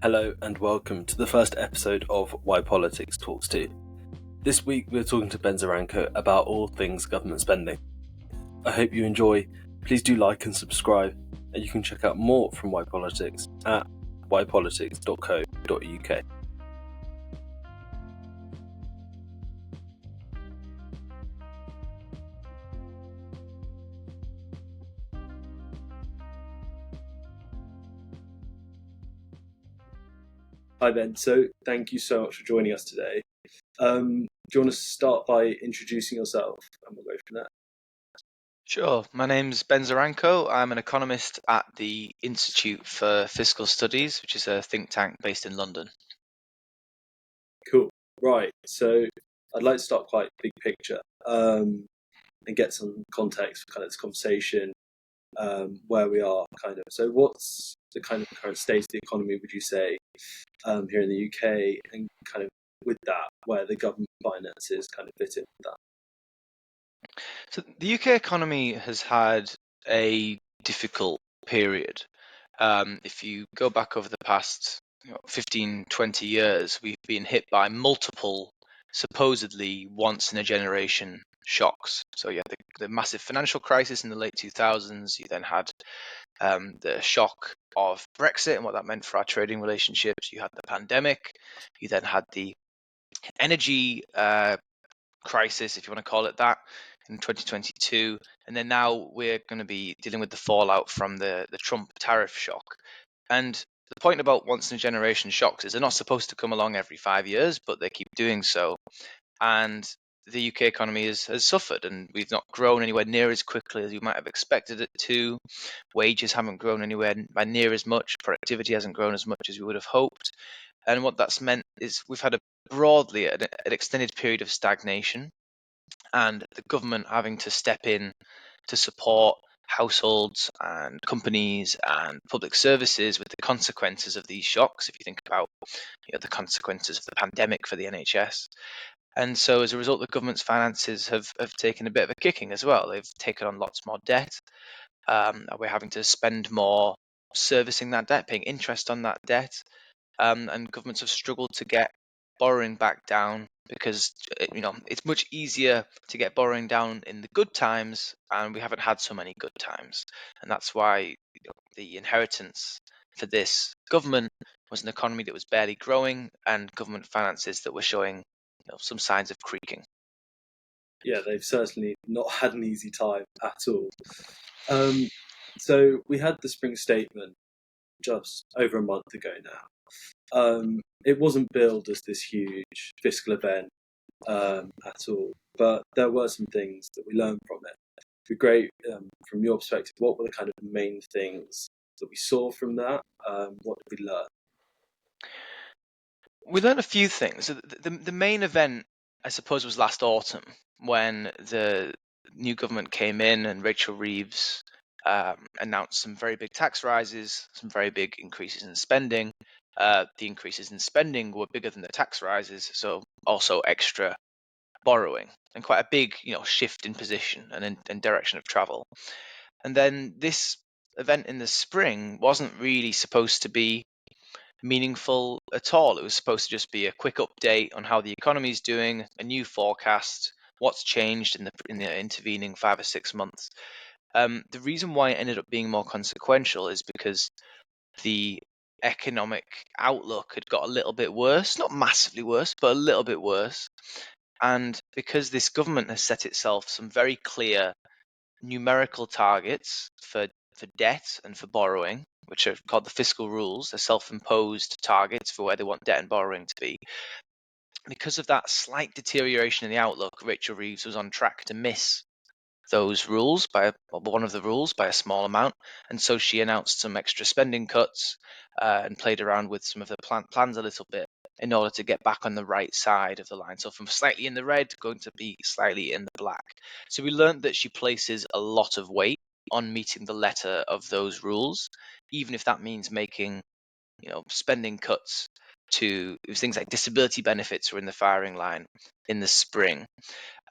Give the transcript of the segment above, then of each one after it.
Hello and welcome to the first episode of yPolitics Talks To. This week we're talking to Ben Zaranko about all things government spending. I hope you enjoy. Please do like and subscribe, and you can check out more from yPolitics at ypolitics.co.uk. Hi Ben, so thank you so much for joining us today. Do you want to start by introducing yourself and we'll go from there? Sure. My name's Ben Zaranko. I'm an economist at the Institute for Fiscal Studies, which is a think tank based in London. Cool. Right, so I'd like to start quite big picture and get some context for kind of this conversation, where we are kind of. So what's the kind of current state of the economy, would you say, here in the UK, and kind of with that, where the government finances kind of fit in with that? So the UK economy has had a difficult period. If you go back over the past 15, 20 years, we've been hit by multiple supposedly once-in-a-generation shocks. So you had the massive financial crisis in the late 2000s. You then had the shock of Brexit and what that meant for our trading relationships. You had the pandemic. You then had the energy crisis, if you want to call it that, in 2022. And then now we're going to be dealing with the fallout from the Trump tariff shock. And the point about once-in-a-generation shocks is they're not supposed to come along every 5 years, but they keep doing so. And the UK economy has suffered, and we've not grown anywhere near as quickly as you might have expected it to. Wages haven't grown anywhere by near as much. Productivity hasn't grown as much as we would have hoped. And what that's meant is we've had broadly an extended period of stagnation, and the government having to step in to support households and companies and public services with the consequences of these shocks. If you think about the consequences of the pandemic for the NHS. And so as a result, the government's finances have taken a bit of a kicking as well. They've taken on lots more debt. We're having to spend more servicing that debt, paying interest on that debt. And governments have struggled to get borrowing back down because it's much easier to get borrowing down in the good times, and we haven't had so many good times. And that's why the inheritance for this government was an economy that was barely growing and government finances that were showing some signs of creaking. Yeah, they've certainly not had an easy time at all. So we had the spring statement just over a month ago now. It wasn't billed as this huge fiscal event at all, but there were some things that we learned from it. It'd be great, from your perspective, what were the kind of main things that we saw from that? What did we learn? We learned a few things. The main event, I suppose, was last autumn when the new government came in and Rachel Reeves announced some very big tax rises, some very big increases in spending. The increases in spending were bigger than the tax rises, so also extra borrowing and quite a big, shift in position and in direction of travel. And then this event in the spring wasn't really supposed to be meaningful at all. It was supposed to just be a quick update on how the economy is doing, a new forecast, what's changed in the intervening 5 or 6 months. The reason why it ended up being more consequential is because the economic outlook had got a little bit worse, not massively worse, but a little bit worse. And because this government has set itself some very clear numerical targets for debt and for borrowing, which are called the fiscal rules, they're self-imposed targets for where they want debt and borrowing to be. Because of that slight deterioration in the outlook, Rachel Reeves was on track to miss those rules one of the rules by a small amount, and so she announced some extra spending cuts and played around with some of the plans a little bit in order to get back on the right side of the line. So from slightly in the red going to be slightly in the black. So we learned that she places a lot of weight on meeting the letter of those rules, even if that means making spending cuts to things like disability benefits were in the firing line in the spring.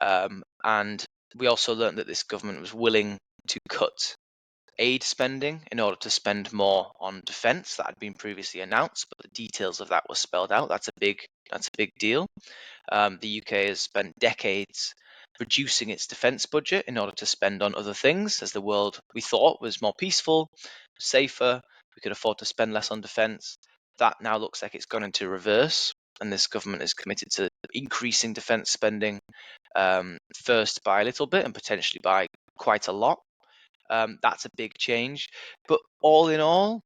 And we also learned that this government was willing to cut aid spending in order to spend more on defence. That had been previously announced, but the details of that were spelled out. That's a big deal. The UK has spent decades reducing its defence budget in order to spend on other things, as the world we thought was more peaceful, safer, we could afford to spend less on defence. That now looks like it's gone into reverse, and this government is committed to increasing defence spending, first by a little bit and potentially by quite a lot. That's a big change. But all in all,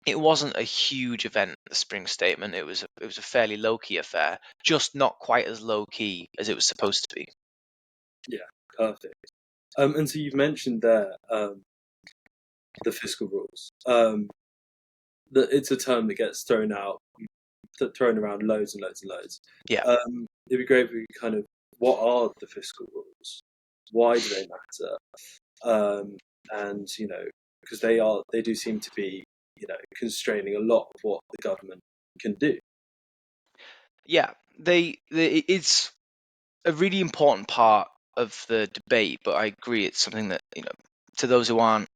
it wasn't a huge event, the spring statement. It was a fairly low-key affair, just not quite as low-key as it was supposed to be. Yeah, perfect. And so you've mentioned there the fiscal rules. That it's a term that gets thrown around loads and loads and loads. Yeah. It'd be great if we kind of, what are the fiscal rules? Why do they matter? And because they do seem to be constraining a lot of what the government can do. Yeah, it's a really important part of the debate, but I agree it's something that, to those who aren't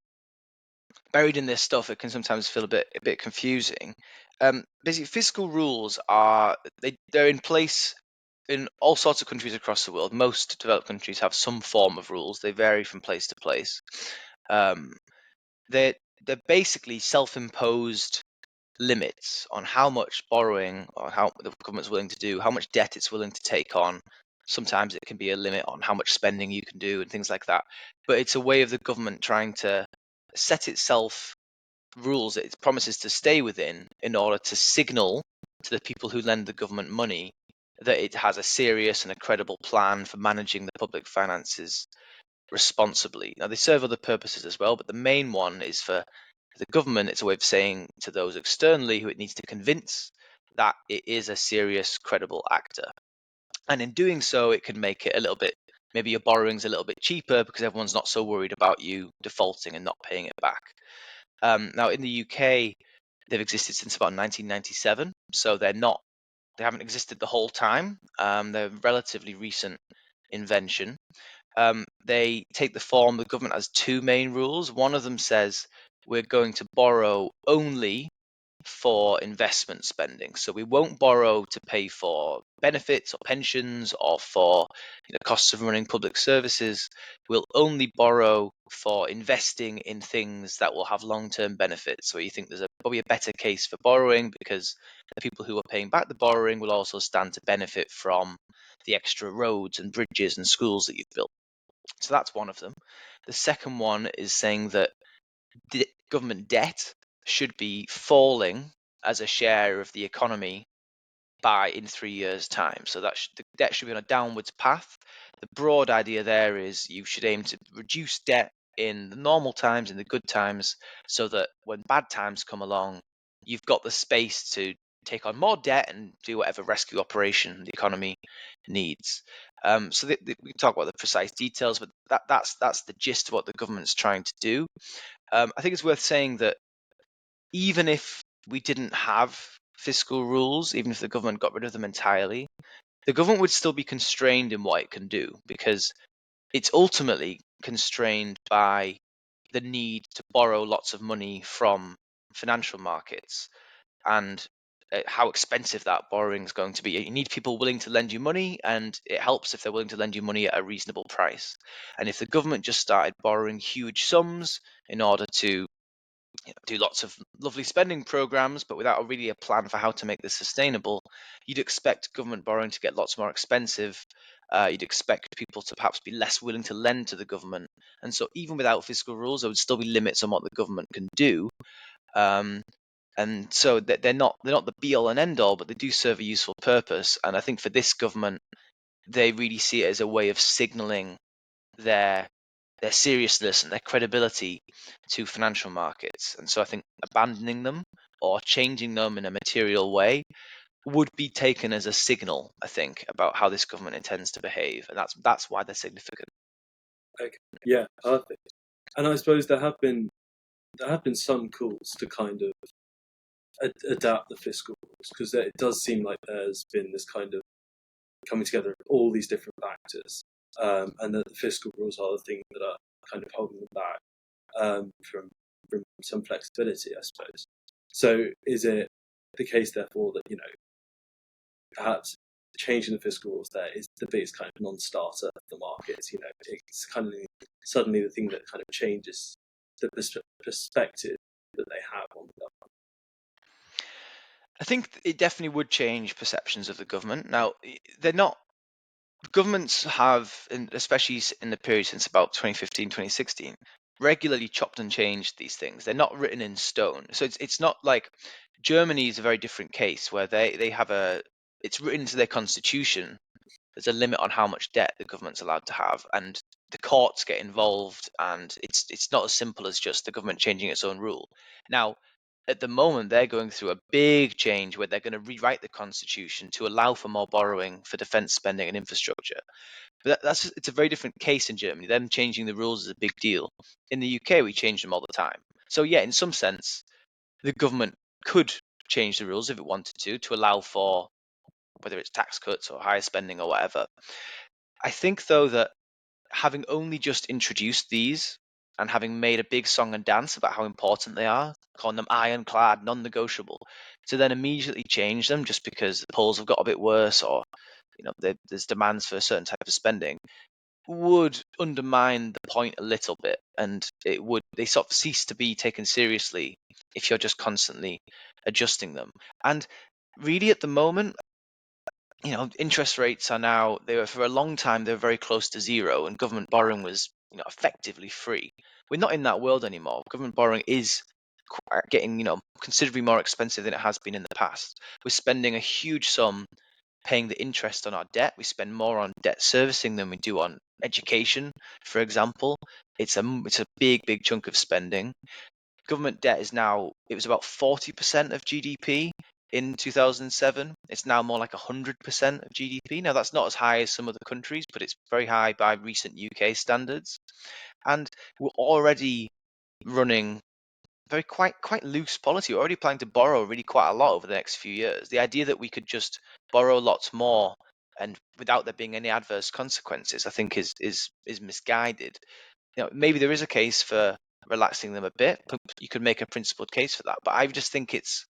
buried in this stuff, it can sometimes feel a bit confusing. Basically, fiscal rules they're in place in all sorts of countries across the world. Most developed countries have some form of rules. They vary from place to place. They're basically self-imposed limits on how much borrowing or how the government's willing to do, how much debt it's willing to take on. Sometimes it can be a limit on how much spending you can do and things like that. But it's a way of the government trying to set itself rules that it promises to stay within in order to signal to the people who lend the government money that it has a serious and a credible plan for managing the public finances responsibly. Now, they serve other purposes as well, but the main one is for the government. It's a way of saying to those externally who it needs to convince that it is a serious, credible actor. And in doing so, it can make it a little bit, maybe your borrowing's a little bit cheaper because everyone's not so worried about you defaulting and not paying it back. Now, in the UK, they've existed since about 1997, so they haven't existed the whole time. They're a relatively recent invention. They take the form, the government has two main rules. One of them says we're going to borrow only for investment spending. So we won't borrow to pay for benefits or pensions or for costs of running public services. We'll only borrow for investing in things that will have long-term benefits. So you think there's probably a better case for borrowing because the people who are paying back the borrowing will also stand to benefit from the extra roads and bridges and schools that you've built. So that's one of them. The second one is saying that government debt should be falling as a share of the economy in 3 years' time. So the debt should be on a downwards path. The broad idea there is you should aim to reduce debt in the normal times, in the good times, so that when bad times come along, you've got the space to take on more debt and do whatever rescue operation the economy needs. So we can talk about the precise details, but that's the gist of what the government's trying to do. I think it's worth saying that even if we didn't have fiscal rules, even if the government got rid of them entirely, the government would still be constrained in what it can do because it's ultimately constrained by the need to borrow lots of money from financial markets and how expensive that borrowing is going to be. You need people willing to lend you money, and it helps if they're willing to lend you money at a reasonable price. And if the government just started borrowing huge sums in order to do lots of lovely spending programs, but without really a plan for how to make this sustainable, you'd expect government borrowing to get lots more expensive. You'd expect people to perhaps be less willing to lend to the government. And so even without fiscal rules, there would still be limits on what the government can do. And so they're not the be all and end all, but they do serve a useful purpose. And I think for this government, they really see it as a way of signalling their seriousness and their credibility to financial markets. And so I think abandoning them or changing them in a material way would be taken as a signal, I think, about how this government intends to behave. And that's why they're significant. Okay. Yeah, perfect. And I suppose there have been some calls to kind of adapt the fiscal rules because it does seem like there's been this kind of coming together of all these different factors, and that the fiscal rules are the thing that are kind of holding them back. from some flexibility, I suppose. So is it the case, therefore, that perhaps changing the fiscal rules there is the biggest kind of non-starter of the markets? It's kind of suddenly the thing that kind of changes the perspective that they have on the government. I think it definitely would change perceptions of the government. Now, they're not. Governments have, especially in the period since about 2015, 2016, regularly chopped and changed these things. They're not written in stone. So it's not like Germany is a very different case where they have it's written into their constitution. There's a limit on how much debt the government's allowed to have, and the courts get involved, and it's not as simple as just the government changing its own rule. Now, at the moment, they're going through a big change where they're going to rewrite the constitution to allow for more borrowing for defense spending and infrastructure. But it's a very different case in Germany. Them changing the rules is a big deal. In the UK, we change them all the time. So yeah, in some sense, the government could change the rules if it wanted to allow for whether it's tax cuts or higher spending or whatever. I think, though, that having only just introduced these and having made a big song and dance about how important they are, calling them ironclad, non-negotiable, to then immediately change them just because the polls have got a bit worse or there's demands for a certain type of spending, would undermine the point a little bit, and they sort of cease to be taken seriously if you're just constantly adjusting them. And really, at the moment, interest rates are now, they were for a long time, they were very close to zero, and government borrowing was, effectively free. We're not in that world anymore. Government borrowing is getting, considerably more expensive than it has been in the past. We're spending a huge sum paying the interest on our debt. We spend more on debt servicing than we do on education, for example. It's a big chunk of spending. Government debt is now, it was about 40% of GDP in 2007. It's now more like 100% of GDP. Now, that's not as high as some other countries, but it's very high by recent UK standards. And we're already running quite loose policy. We're already planning to borrow really quite a lot over the next few years. The idea that we could just borrow lots more and without there being any adverse consequences, I think is misguided. Maybe there is a case for relaxing them a bit. You could make a principled case for that, but I just think it's,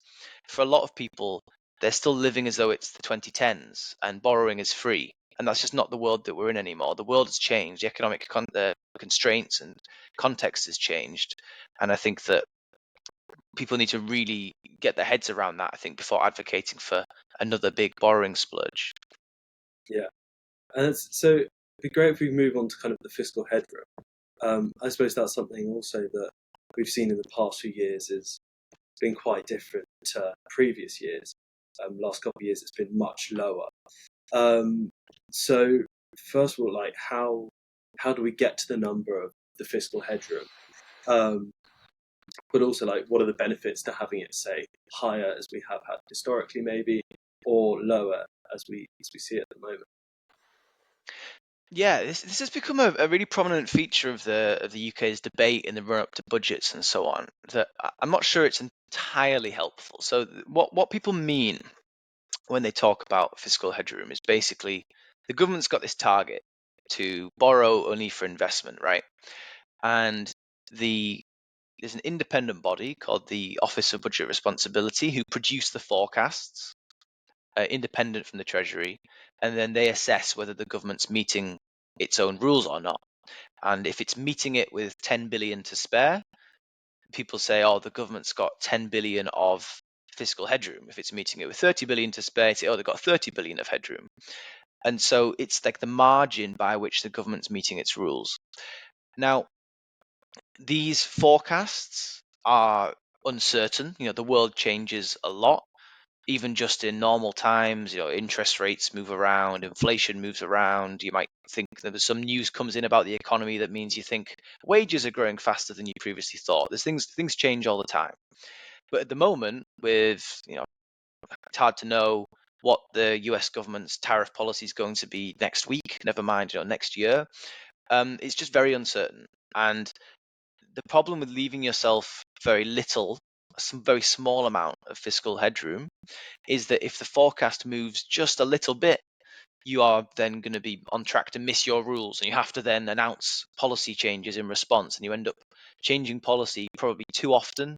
for a lot of people, they're still living as though it's the 2010s and borrowing is free, and that's just not the world that we're in anymore. The world has changed. The economic constraints and context has changed, and I think that people need to really get their heads around that, I think, before advocating for another big borrowing splurge. Yeah, and so it'd be great if we move on to kind of the fiscal headroom. I suppose that's something also that we've seen in the past few years is been quite different to previous years. Last couple of years, it's been much lower. So first of all, like how do we get to the number of the fiscal headroom? But also, like, what are the benefits to having it, say, higher as we have had historically, maybe, or lower as we see at the moment? Yeah, this has become a really prominent feature of the UK's debate in the run up to budgets and so on. That I'm not sure it's entirely helpful. So what people mean when they talk about fiscal headroom is basically the government's got this target to borrow only for investment, right? And there's an independent body called the Office of Budget Responsibility who produce the forecasts, independent from the Treasury, and then they assess whether the government's meeting its own rules or not. And if it's meeting it with 10 billion to spare, people say, oh, the government's got 10 billion of fiscal headroom. If it's meeting it with 30 billion to spare, say, oh, they've got 30 billion of headroom. And so it's like the margin by which the government's meeting its rules. Now, these forecasts are uncertain. The world changes a lot. Even just in normal times, interest rates move around, inflation moves around. You might think that some news comes in about the economy that means you think wages are growing faster than you previously thought. There's things change all the time. But at the moment, with it's hard to know what the US government's tariff policy is going to be next week, never mind, next year. It's just very uncertain. And the problem with leaving yourself some very small amount of fiscal headroom is that if the forecast moves just a little bit, you are then going to be on track to miss your rules, and you have to then announce policy changes in response, and you end up changing policy probably too often.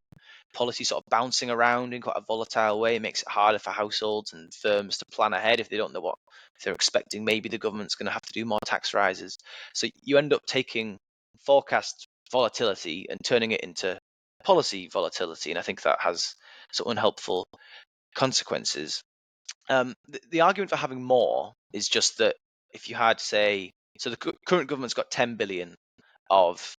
Policy sort of bouncing around in quite a volatile way. It makes it harder for households and firms to plan ahead if they don't know what if they're expecting. Maybe the government's going to have to do more tax rises. So you end up taking forecast volatility and turning it into policy volatility, and I think that has some unhelpful consequences. The argument for having more is just that if you had, say, so the current government's got 10 billion of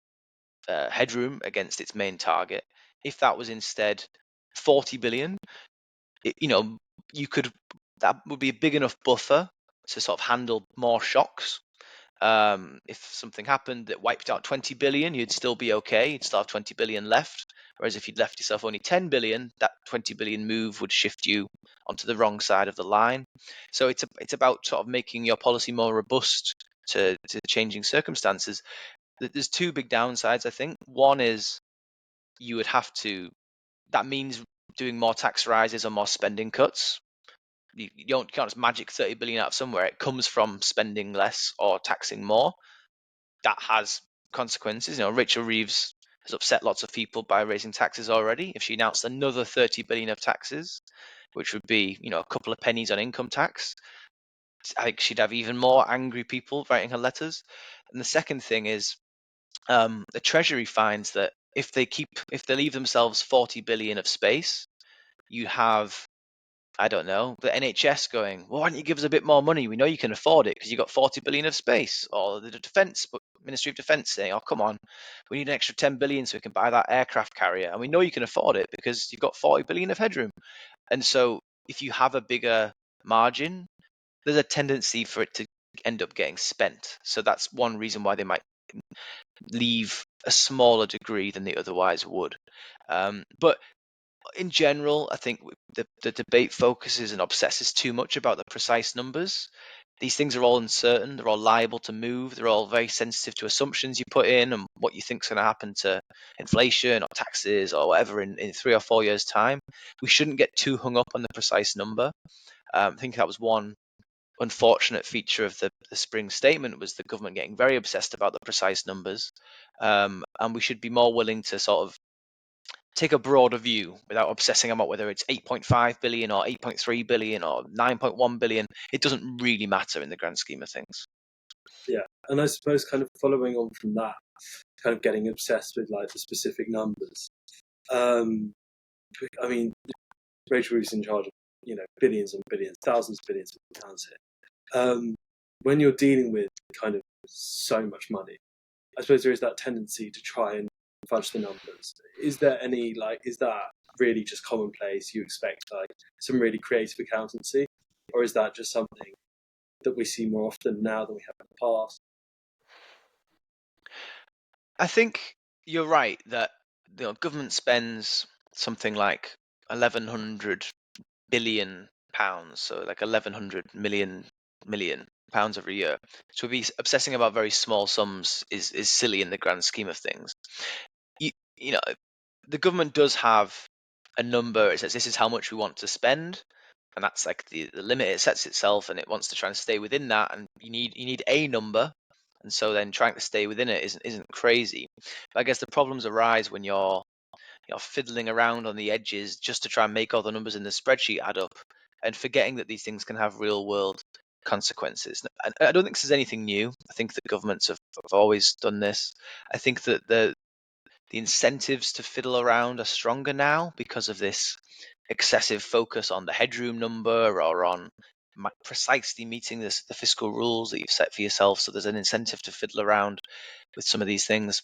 headroom against its main target. If that was instead 40 billion, you could, that would be a big enough buffer to sort of handle more shocks. If something happened that wiped out 20 billion, you'd still be okay. You'd still have 20 billion left. Whereas if you'd left yourself only 10 billion, that 20 billion move would shift you onto the wrong side of the line. So it's about sort of making your policy more robust to changing circumstances. There's two big downsides, I think. One is you would have to, that means doing more tax rises or more spending cuts. You can't just magic 30 billion out of somewhere. It comes from spending less or taxing more. That has consequences. Rachel Reeves has upset lots of people by raising taxes already. If she announced another 30 billion of taxes, which would be, a couple of pennies on income tax, I think she'd have even more angry people writing her letters. And the second thing is, the Treasury finds that if they leave themselves 40 billion of space, you have, I don't know, the NHS going, well, why don't you give us a bit more money? We know you can afford it because you've got 40 billion of space. Or the Ministry of Defence saying, oh, come on, we need an extra 10 billion so we can buy that aircraft carrier. And we know you can afford it because you've got 40 billion of headroom. And so if you have a bigger margin, there's a tendency for it to end up getting spent. So that's one reason why they might leave a smaller degree than they otherwise would. But in general, I think the debate focuses and obsesses too much about the precise numbers. These things are all uncertain. They're all liable to move. They're all very sensitive to assumptions you put in and what you think is going to happen to inflation or taxes or whatever in 3 or 4 years' time. We shouldn't get too hung up on the precise number. I think that was one unfortunate feature of the spring statement, was the government getting very obsessed about the precise numbers. And we should be more willing to sort of take a broader view without obsessing about whether it's 8.5 billion or 8.3 billion or 9.1 billion. It doesn't really matter in the grand scheme of things. Yeah, and I suppose kind of following on from that, kind of getting obsessed with like the specific numbers. I mean, Rachel Reeves in charge of billions and billions, thousands of billions of pounds here. When you're dealing with kind of so much money, I suppose there is that tendency to try and fudge the numbers. Is there any is that really just commonplace? You expect like some really creative accountancy, or is that just something that we see more often now than we have in the past? I think you're right that the government spends something like 1,100 billion pounds, so like 1,100 million pounds every year. So be obsessing about very small sums is silly in the grand scheme of things. You know, the government does have a number. It says this is how much we want to spend, and that's like the limit it sets itself, and it wants to try and stay within that. And you need a number, and so then trying to stay within it isn't crazy. But I guess the problems arise when you're fiddling around on the edges just to try and make all the numbers in the spreadsheet add up, and forgetting that these things can have real world consequences. And I don't think this is anything new. I think that governments have always done this. I think that the incentives to fiddle around are stronger now because of this excessive focus on the headroom number or on precisely meeting the fiscal rules that you've set for yourself. So there's an incentive to fiddle around with some of these things.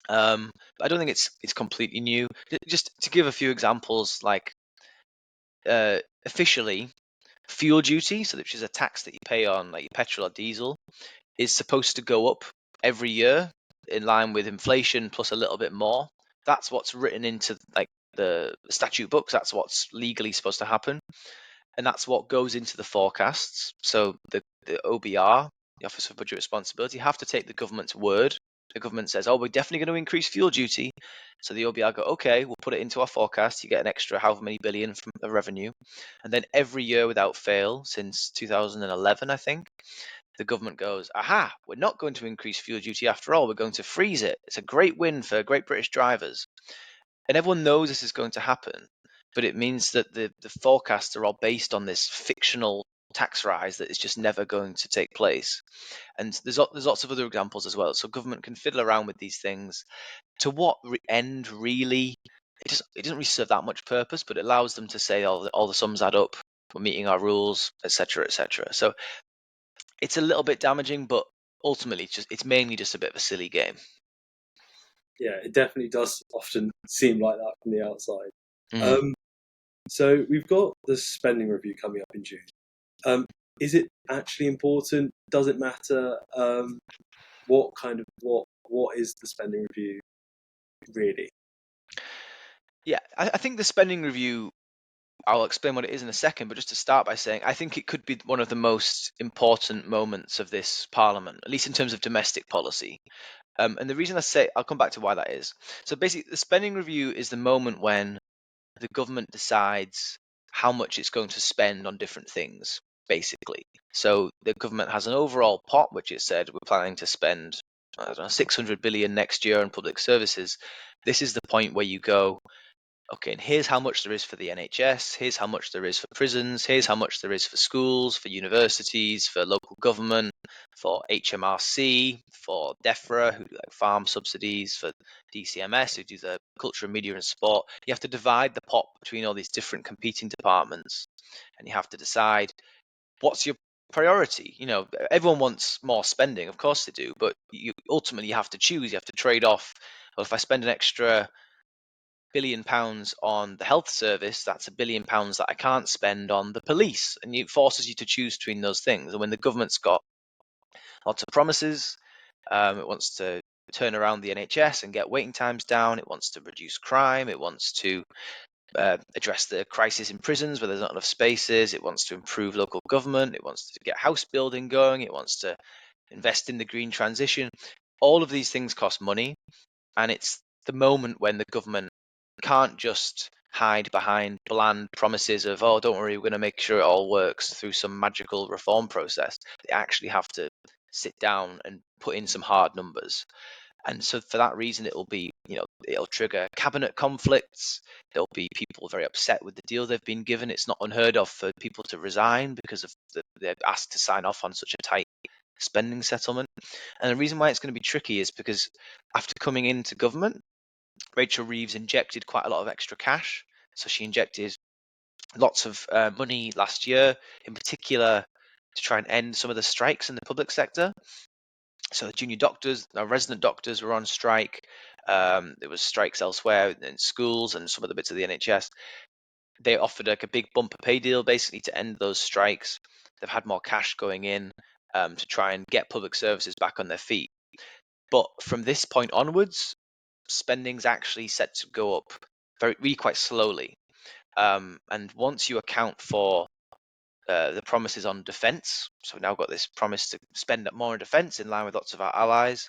But I don't think it's completely new. Just to give a few examples, like officially, fuel duty, so which is a tax that you pay on like your petrol or diesel, is supposed to go up every year in line with inflation plus a little bit more. That's what's written into like the statute books. That's what's legally supposed to happen, and that's what goes into the forecasts. So the OBR, the Office for Budget Responsibility, have to take the government's word. The government says, "Oh, we're definitely going to increase fuel duty." So the OBR go, "Okay, we'll put it into our forecast. You get an extra however many billion from the revenue," and then every year without fail since 2011, I think, the government goes, aha, we're not going to increase fuel duty after all, we're going to freeze it. It's a great win for Great British drivers. And everyone knows this is going to happen, but it means that the forecasts are all based on this fictional tax rise that is just never going to take place. And there's lots of other examples as well. So government can fiddle around with these things. To what end, really? It doesn't really serve that much purpose, but it allows them to say all the sums add up, we're meeting our rules, etc., etc. So it's a little bit damaging, but ultimately it's mainly just a bit of a silly game. Yeah, it definitely does often seem like that from the outside. Mm. So we've got the spending review coming up in June. Is it actually important? Does it matter? What is the spending review really? Yeah, I think the spending review, I'll explain what it is in a second, but just to start by saying, I think it could be one of the most important moments of this parliament, at least in terms of domestic policy. And the reason I'll come back to why that is. So basically, the spending review is the moment when the government decides how much it's going to spend on different things, basically. So the government has an overall pot, which it said we're planning to spend, I don't know, 600 billion next year on public services. This is the point where you go, okay, and here's how much there is for the NHS, here's how much there is for prisons, here's how much there is for schools, for universities, for local government, for HMRC, for DEFRA, who do like farm subsidies, for DCMS, who do the culture, media and sport. You have to divide the pot between all these different competing departments, and you have to decide what's your priority. Everyone wants more spending, of course they do, but ultimately you have to choose, you have to trade off. Well, if I spend an extra £1 billion on the health service, that's £1 billion that I can't spend on the police. And it forces you to choose between those things. And when the government's got lots of promises, it wants to turn around the NHS and get waiting times down. It wants to reduce crime. It wants to address the crisis in prisons where there's not enough spaces. It wants to improve local government. It wants to get house building going. It wants to invest in the green transition. All of these things cost money. And it's the moment when the government can't just hide behind bland promises of, oh, don't worry, we're going to make sure it all works through some magical reform process. They actually have to sit down and put in some hard numbers. And so for that reason, it'll trigger cabinet conflicts. There'll be people very upset with the deal they've been given. It's not unheard of for people to resign because of they're asked to sign off on such a tight spending settlement. And the reason why it's going to be tricky is because after coming into government, Rachel Reeves injected quite a lot of extra cash. So she injected lots of money last year, in particular to try and end some of the strikes in the public sector. So the junior doctors, our resident doctors were on strike. There was strikes elsewhere in schools and some of the bits of the NHS. They offered like a big bumper pay deal basically to end those strikes. They've had more cash going in to try and get public services back on their feet. But from this point onwards, spending's actually set to go up really quite slowly. And once you account for the promises on defence, so we've now got this promise to spend more on defence in line with lots of our allies,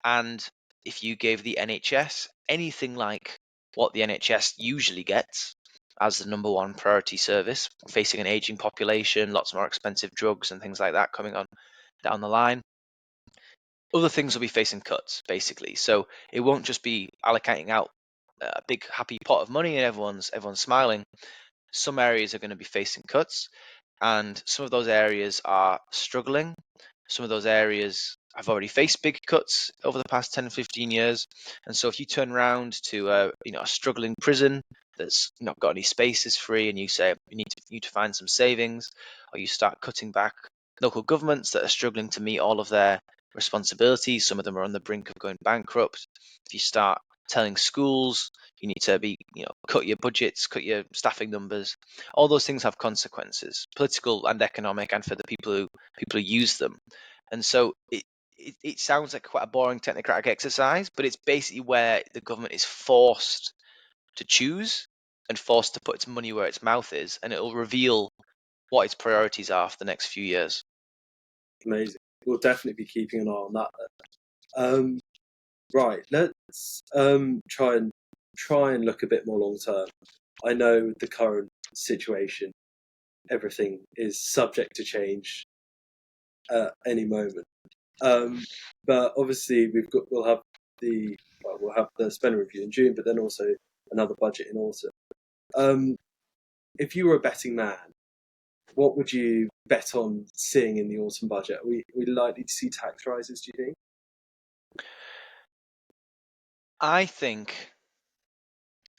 and if you gave the NHS anything like what the NHS usually gets as the number one priority service, facing an ageing population, lots more expensive drugs and things like that coming on down the line, other things will be facing cuts, basically. So it won't just be allocating out a big happy pot of money and everyone's smiling. Some areas are going to be facing cuts, and some of those areas are struggling. Some of those areas have already faced big cuts over the past 10 15 years. And so if you turn around to a struggling prison that's not got any spaces free, and you say you need to find some savings, or you start cutting back local governments that are struggling to meet all of their responsibilities, some of them are on the brink of going bankrupt. If you start telling schools you need to cut your budgets, cut your staffing numbers, all those things have consequences, political and economic, and for the people who use them. And so it sounds like quite a boring technocratic exercise, but it's basically where the government is forced to choose and forced to put its money where its mouth is, and it will reveal what its priorities are for the next few years. Amazing. We'll definitely be keeping an eye on that then. Right, let's try and look a bit more long term. I know the current situation, everything is subject to change at any moment. But obviously we'll have the spending review in June, but then also another budget in autumn. If you were a betting man, what would you bet on seeing in the autumn budget? Are we likely to see tax rises, do you think? I think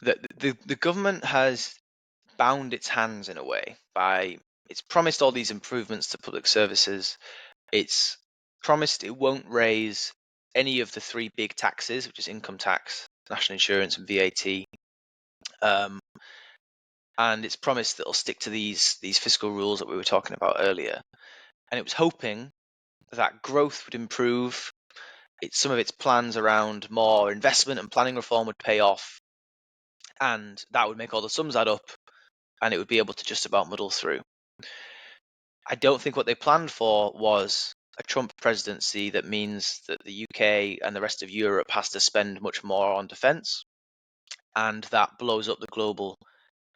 that the government has bound its hands in a way by it's promised all these improvements to public services. It's promised it won't raise any of the three big taxes, which is income tax, national insurance, and VAT. And it's promised that it'll stick to these fiscal rules that we were talking about earlier. And it was hoping that growth would improve. Some of its plans around more investment and planning reform would pay off, and that would make all the sums add up, and it would be able to just about muddle through. I don't think what they planned for was a Trump presidency that means that the UK and the rest of Europe has to spend much more on defence, and that blows up the global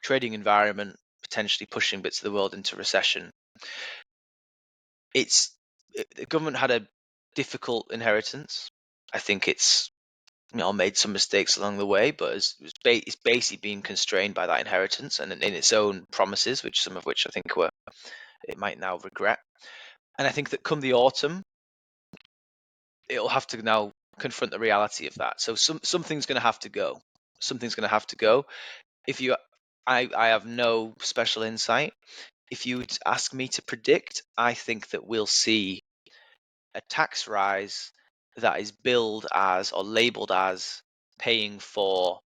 trading environment, potentially pushing bits of the world into recession. The government had a difficult inheritance. I think it's made some mistakes along the way, but it's basically being constrained by that inheritance and in its own promises, which some of which I think it might now regret. And I think that come the autumn, it'll have to now confront the reality of that. So something's going to have to go. Something's going to have to go. I have no special insight. If you would ask me to predict, I think that we'll see a tax rise that is billed as or labeled as paying for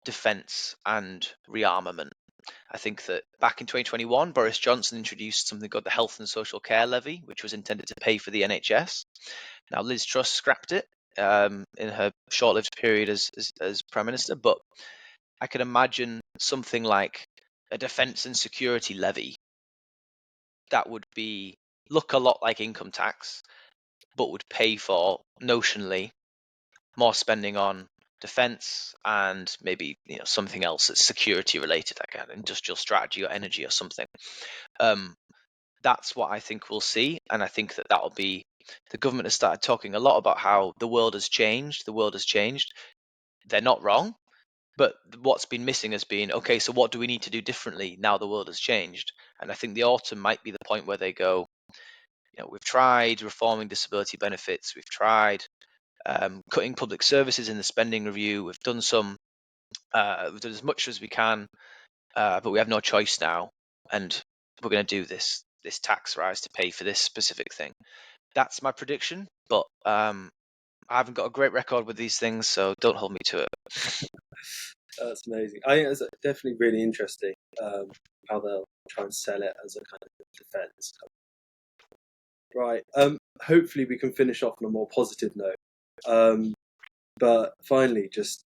defense and rearmament. I think that back in 2021, Boris Johnson introduced something called the Health and Social Care Levy, which was intended to pay for the NHS. Now, Liz Truss scrapped it in her short-lived period as Prime Minister, but I could imagine something like a defense and security levy that would look a lot like income tax, but would pay for notionally more spending on defense and maybe something else that's security related, like an industrial strategy or energy or something. That's what I think we'll see, and I think that will be the government has started talking a lot about how the world has changed. The world has changed. They're not wrong, but what's been missing has been, okay, so what do we need to do differently now the world has changed? And I think the autumn might be the point where they go, we've tried reforming disability benefits, we've tried cutting public services in the spending review, we've done as much as we can, but we have no choice now, and we're going to do this tax rise to pay for this specific thing. That's my prediction, but I haven't got a great record with these things, so don't hold me to it. That's amazing. I think it's definitely really interesting how they'll try and sell it as a kind of defence. Right. Hopefully we can finish off on a more positive note. But finally, just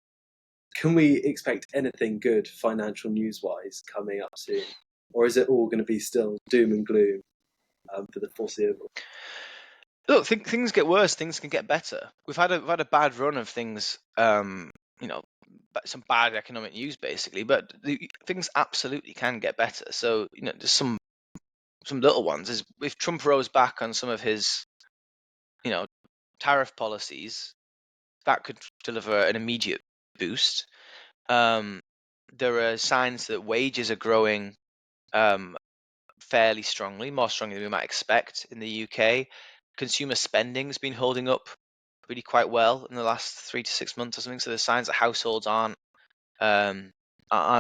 can we expect anything good financial news-wise coming up soon, or is it all going to be still doom and gloom for the foreseeable? Look, things get worse. Things can get better. We've had a bad run of things. Some bad economic news basically, but things absolutely can get better. So there's some little ones. Is if Trump rows back on some of his tariff policies, that could deliver an immediate boost. There are signs that wages are growing fairly strongly, more strongly than we might expect in the UK. Consumer spending has been holding up really quite well in the last 3 to 6 months or something. So there's signs that households aren't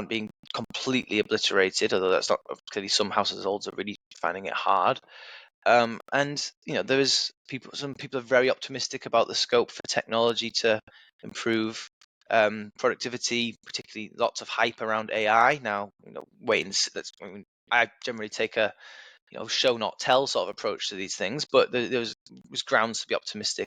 being completely obliterated, although that's not clearly. Some households are really finding it hard. And some people are very optimistic about the scope for technology to improve productivity, particularly lots of hype around AI. Now, wait and see. I generally take a show not tell sort of approach to these things, but there was grounds to be optimistic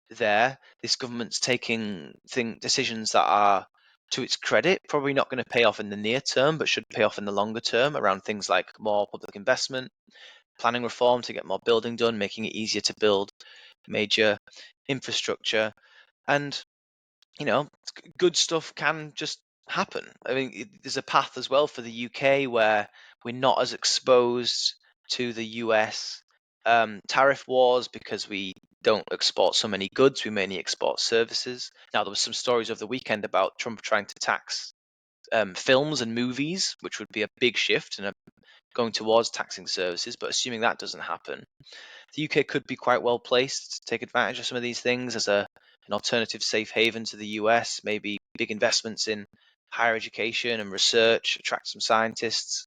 there. This government's taking decisions that are, to its credit, probably not going to pay off in the near term, but should pay off in the longer term around things like more public investment, planning reform to get more building done, making it easier to build major infrastructure. And good stuff can just happen. I mean, there's a path as well for the UK where we're not as exposed to the US Tariff wars because we don't export so many goods, we mainly export services. Now, there was some stories over the weekend about Trump trying to tax films and movies, which would be a big shift and going towards taxing services. But assuming that doesn't happen, the UK could be quite well placed to take advantage of some of these things as an alternative safe haven to the US, maybe big investments in higher education and research, attract some scientists.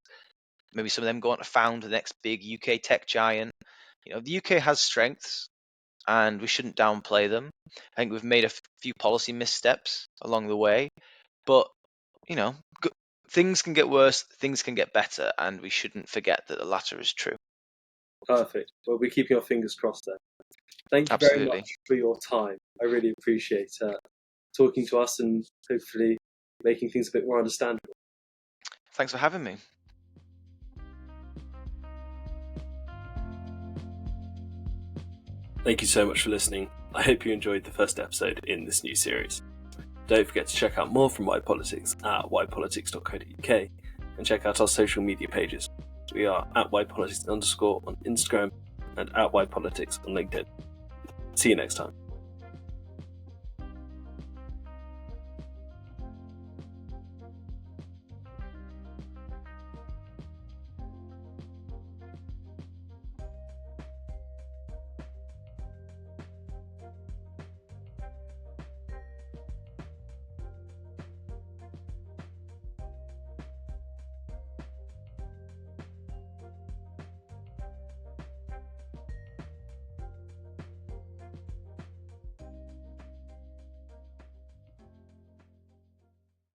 Maybe some of them go on to found the next big UK tech giant. The UK has strengths and we shouldn't downplay them. I think we've made a few policy missteps along the way, but you know, things can get worse, things can get better, and we shouldn't forget that the latter is true. Perfect. Well, we're keeping our fingers crossed there. Thank you very Absolutely. much for your time. I really appreciate talking to us and hopefully making things a bit more understandable. Thanks for having me. Thank you so much for listening. I hope you enjoyed the first episode in this new series. Don't forget to check out more from yPolitics at ypolitics.co.uk and check out our social media pages. We are at yPolitics_ on Instagram and at yPolitics on LinkedIn. See you next time.